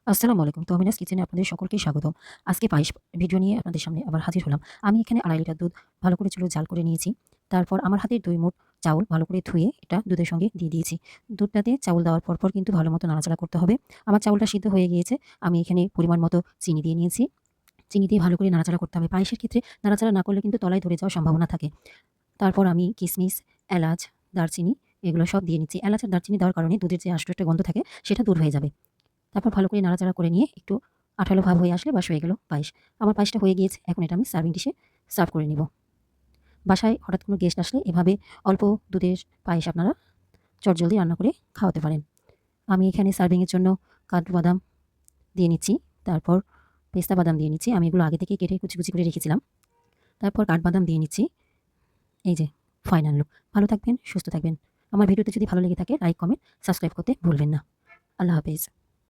আসসালামু আলাইকুম। তহমিনাস কিচেনে আপনাদের সকলকেই স্বাগতম। আজকে পায়েস ভিডিও নিয়ে আপনাদের সামনে আবার হাজির হলাম। আমি এখানে ২.৫ লিটার দুধ ভালো করে জাল করে নিয়েছি। তারপর আমার হাতে ২ মুঠ চাউল ভালো করে ধুয়ে এটা দুধের সঙ্গে দিয়ে দিয়েছি। দুধটাতে চাউল দেওয়ার পরপর কিন্তু ভালো মতো নাড়াচাড়া করতে হবে। আমার চাউলটা সিদ্ধ হয়ে গিয়েছে। আমি এখানে পরিমাণ মতো চিনি দিয়ে নিয়েছি। চিনি দিয়ে ভালো করে নাড়াচাড়া করতে হবে। পায়েসের ক্ষেত্রে নাড়াচাড়া না করলে কিন্তু তলায় ধরে যাওয়ার সম্ভাবনা থাকে। তারপর আমি কিশমিশ, এলাচ, দারচিনি এগুলো সব দিয়ে নিচ্ছি। এলাচ আর দারচিনি দেওয়ার কারণে দুধের যে আষ্ট একটা গন্ধ থাকে সেটা দূর হয়ে যাবে। তারপর ভালো করে নাড়াচাড়া করে নিয়ে একটু আঠালো ভাব হয়ে আসলে বাস হয়ে গেল পায়েস। আমার পায়েসটা হয়ে গিয়েছে। এখন এটা আমি সার্ভিং ডিশে সার্ভ করে নিব। বাসায় হঠাৎ কোনো গেস্ট আসলে এভাবে অল্প দুধের পায়েস আপনারা চটজলদি রান্না করে খাওয়াতে পারেন। আমি এখানে সার্ভিংয়ের জন্য কাজু বাদাম দিয়ে নিচ্ছি। তারপর পেস্তা বাদাম দিয়ে নিচ্ছি। আমি এগুলো আগে থেকে কেটে কুচি করে রেখেছিলাম। তারপর কাঠবাদাম দিয়ে নিচ্ছি। এই যে ফাইনাল লুক। ভালো থাকবেন, সুস্থ থাকবেন। আমার ভিডিওতে যদি ভালো লেগে থাকে লাইক, কমেন্ট, সাবস্ক্রাইব করতে ভুলবেন না। আল্লাহ হাফেজ।